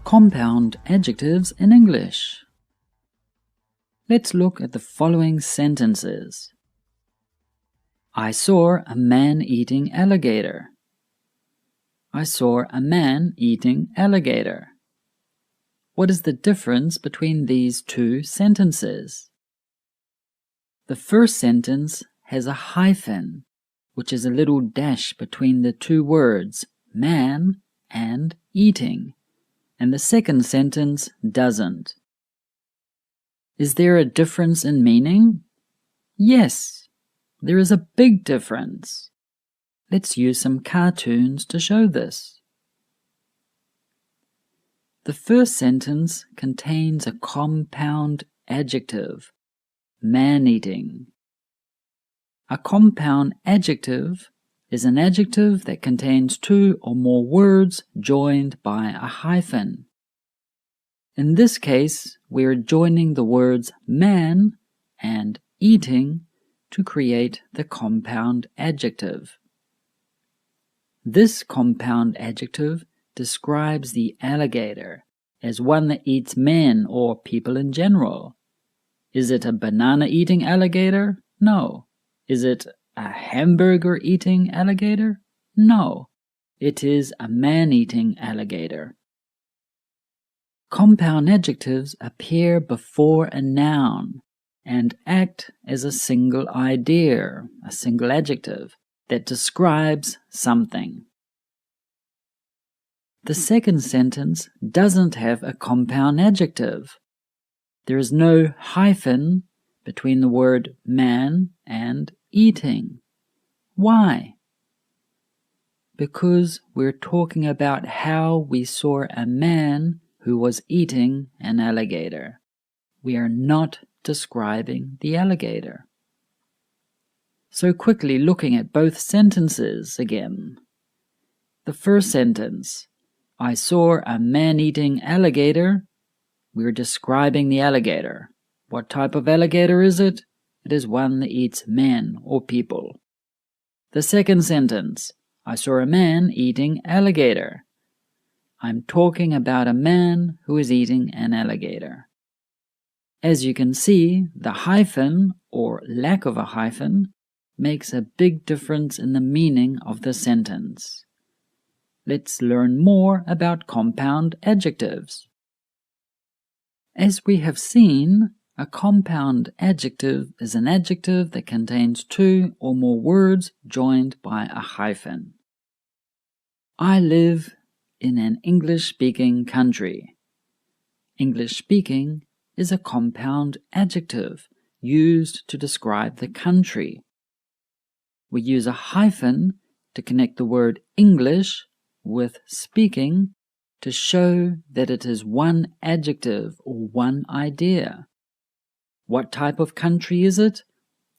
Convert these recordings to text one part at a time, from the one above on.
Compound adjectives in English. Let's look at the following sentences. I saw a man eating alligator. I saw a man eating alligator. What is the difference between these two sentences? The first sentence has a hyphen, which is a little dash between the two words man and eating, and the second sentence doesn't. Is there a difference in meaning? Yes, there is a big difference. Let's use some cartoons to show this. The first sentence contains a compound adjective, man-eating. A compound adjective is an adjective that contains two or more words joined by a hyphen. In this case, we are joining the words man and eating to create the compound adjective. This compound adjective describes the alligator as one that eats men or people in general. Is it a banana-eating alligator? No. Is it a hamburger-eating alligator? No. It is a man-eating alligator. Compound adjectives appear before a noun and act as a single idea, a single adjective, that describes something. The second sentence doesn't have a compound adjective. There is no hyphen between the word man and eating. Why? Because we're talking about how we saw a man who was eating an alligator. We are not describing the alligator. So quickly looking at both sentences again. The first sentence, I saw a man eating alligator. We're describing the alligator. What type of alligator is it? It is one that eats men or people. The second sentence, I saw a man eating alligator. I'm talking about a man who is eating an alligator. As you can see, the hyphen, or lack of a hyphen, makes a big difference in the meaning of the sentence. Let's learn more about compound adjectives. As we have seen, a compound adjective is an adjective that contains two or more words joined by a hyphen. I live in an English-speaking country. English-speaking is a compound adjective used to describe the country. We use a hyphen to connect the word English with speaking to show that it is one adjective or one idea. What type of country is it?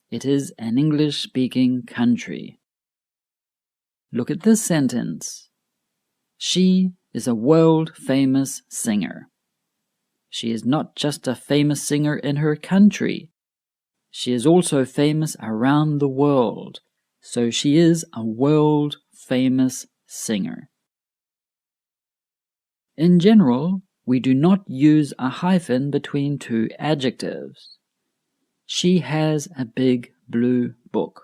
It is an English-speaking country. Look at this sentence. She is a world-famous singer. She is not just a famous singer in her country. She is also famous around the world, so she is a world-famous singer. In general, we do not use a hyphen between two adjectives. She has a big blue book.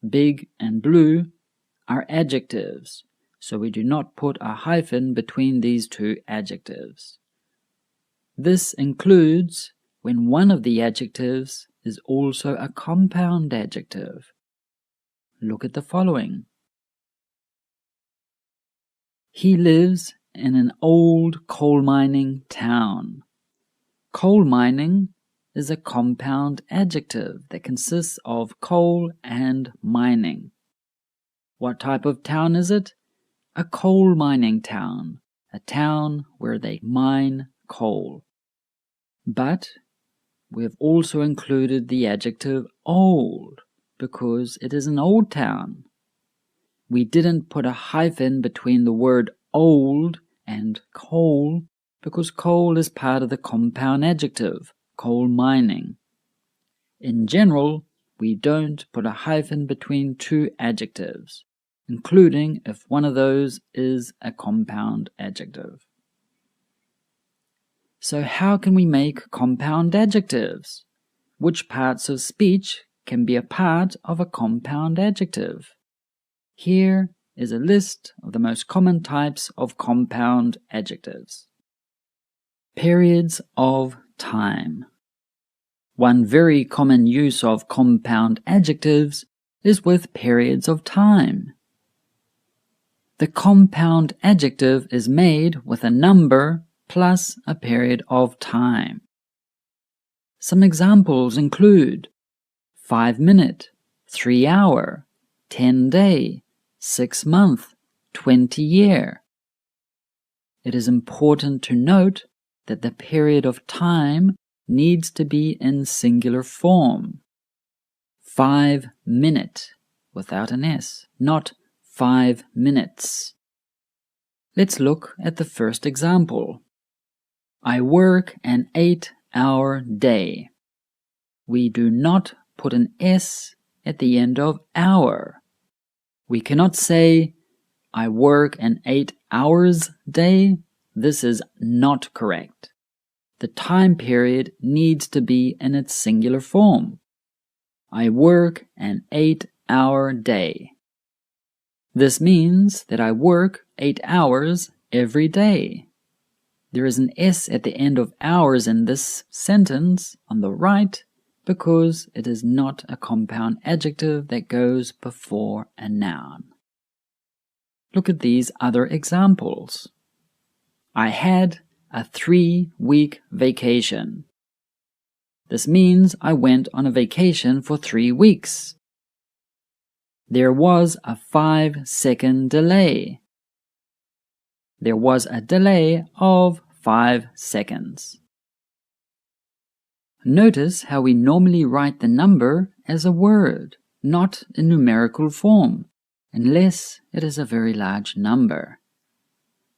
Big and blue are adjectives, so we do not put a hyphen between these two adjectives. This includes when one of the adjectives is also a compound adjective. Look at the following. He lives in an old coal mining town. Coal mining is a compound adjective that consists of coal and mining. What type of town is it? A coal mining town, a town where they mine coal. But we have also included the adjective old because it is an old town. We didn't put a hyphen between the word old and coal because coal is part of the compound adjective, coal mining. In general, we don't put a hyphen between two adjectives, including if one of those is a compound adjective. So how can we make compound adjectives? Which parts of speech can be a part of a compound adjective? Here is a list of the most common types of compound adjectives. Periods of time. One very common use of compound adjectives is with periods of time. The compound adjective is made with a number plus a period of time. Some examples include 5 minute, 3 hour, 10 day, 6 month, 20 year. It is important to note that the period of time needs to be in singular form. 5 minute without an S, not 5 minutes. Let's look at the first example. I work an 8-hour day. We do not put an S at the end of hour. We cannot say, I work an 8 hours day. This is not correct. The time period needs to be in its singular form. I work an 8-hour day. This means that I work 8 hours every day. There is an S at the end of hours in this sentence on the right because it is not a compound adjective that goes before a noun. Look at these other examples. I had a 3-week vacation. This means I went on a vacation for 3 weeks. There was a 5-second delay. There was a delay of 5 seconds. Notice how we normally write the number as a word, not in numerical form, unless it is a very large number.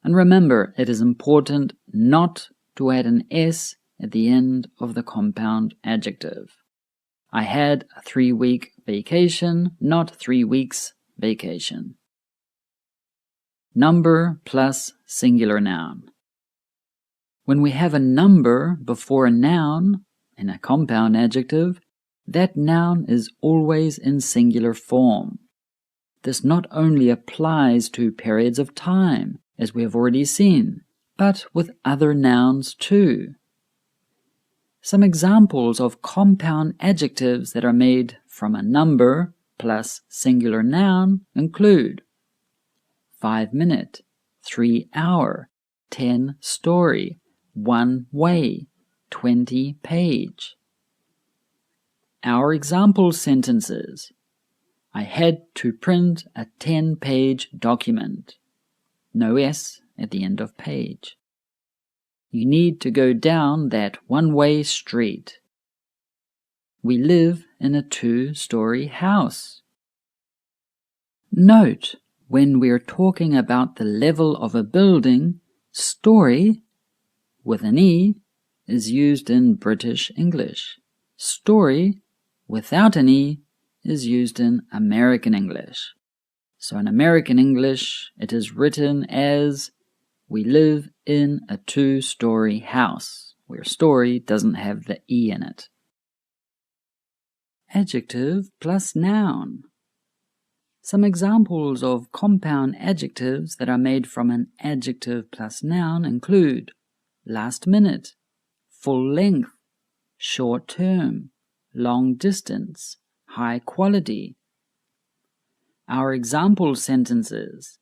And remember, it is important not to add an S at the end of the compound adjective. I had a 3-week vacation, not 3 weeks vacation. Number plus singular noun. When we have a number before a noun in a compound adjective, that noun is always in singular form. This not only applies to periods of time, as we have already seen, but with other nouns too. Some examples of compound adjectives that are made from a number plus singular noun include 5 minute, 3 hour, 10 story, 1 way, 20 page. Our example sentences. I had to print a 10-page document. No S at the end of page. You need to go down that one-way street. We live in a 2-story house. Note, when we're talking about the level of a building, story with an E is used in British English. Story without an E is used in American English. So in American English, it is written as we live in a 2-story house, where story doesn't have the E in it. Adjective plus noun. Some examples of compound adjectives that are made from an adjective plus noun include last minute, full length, short term, long distance, high quality. Our example sentences.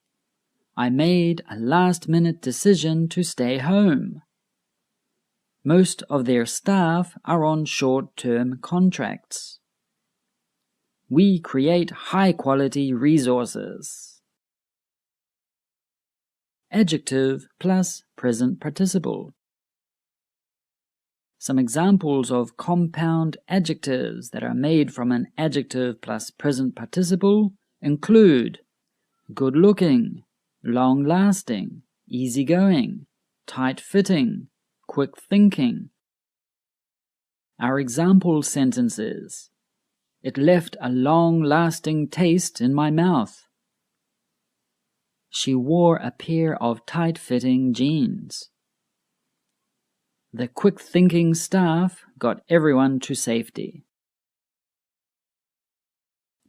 I made a last-minute decision to stay home. Most of their staff are on short-term contracts. We create high-quality resources. Adjective plus present participle. Some examples of compound adjectives that are made from an adjective plus present participle include good-looking, long-lasting, easygoing, tight-fitting, quick-thinking. Our example sentences. It left a long-lasting taste in my mouth. She wore a pair of tight-fitting jeans. The quick-thinking staff got everyone to safety.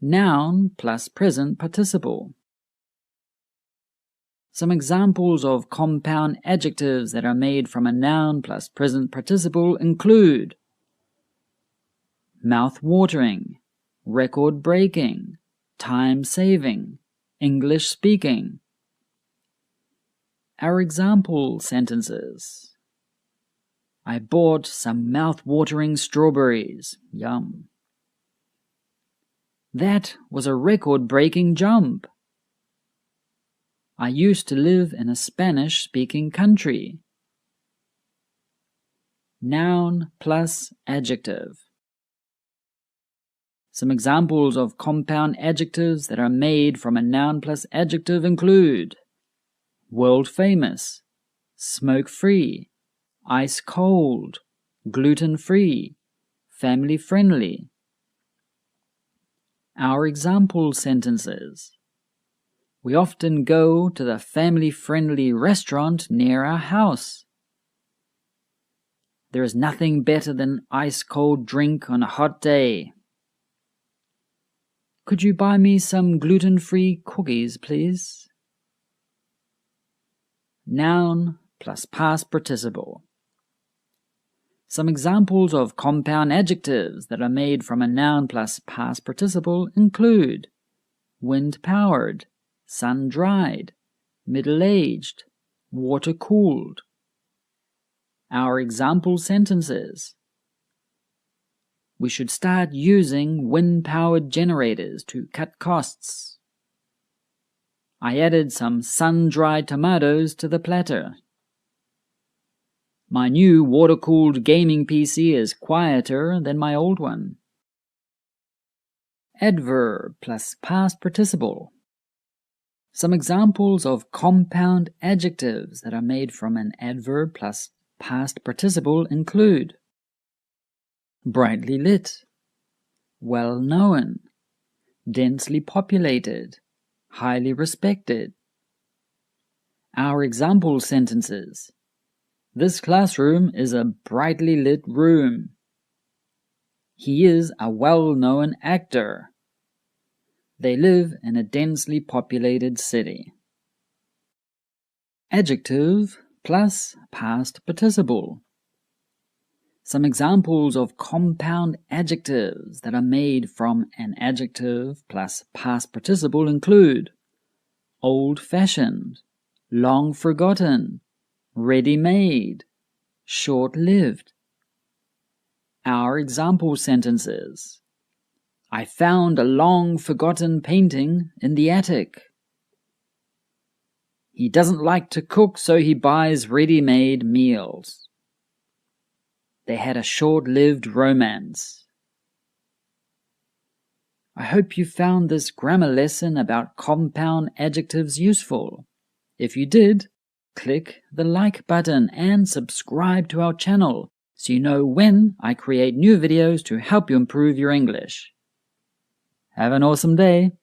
Noun plus present participle. Some examples of compound adjectives that are made from a noun plus present participle include mouth-watering, record-breaking, time-saving, English-speaking. Our example sentences. I bought some mouth-watering strawberries. Yum. That was a record-breaking jump. I used to live in a Spanish-speaking country. Noun plus adjective. Some examples of compound adjectives that are made from a noun plus adjective include world-famous, smoke-free, ice-cold, gluten-free, family-friendly. Our example sentences. We often go to the family-friendly restaurant near our house. There is nothing better than ice-cold drink on a hot day. Could you buy me some gluten-free cookies, please? Noun plus past participle. Some examples of compound adjectives that are made from a noun plus past participle include wind-powered, sun-dried, middle-aged, water-cooled. Our example sentences. We should start using wind-powered generators to cut costs. I added some sun-dried tomatoes to the platter. My new water-cooled gaming PC is quieter than my old one. Adverb plus past participle. Some examples of compound adjectives that are made from an adverb plus past participle include brightly lit, well-known, densely populated, highly respected. Our example sentences. This classroom is a brightly lit room. He is a well-known actor. They live in a densely populated city. Adjective plus past participle. Some examples of compound adjectives that are made from an adjective plus past participle include old-fashioned, long-forgotten, ready-made, short-lived. Our example sentences. I found a long-forgotten painting in the attic. He doesn't like to cook, so he buys ready-made meals. They had a short-lived romance. I hope you found this grammar lesson about compound adjectives useful. If you did, click the like button and subscribe to our channel so you know when I create new videos to help you improve your English. Have an awesome day!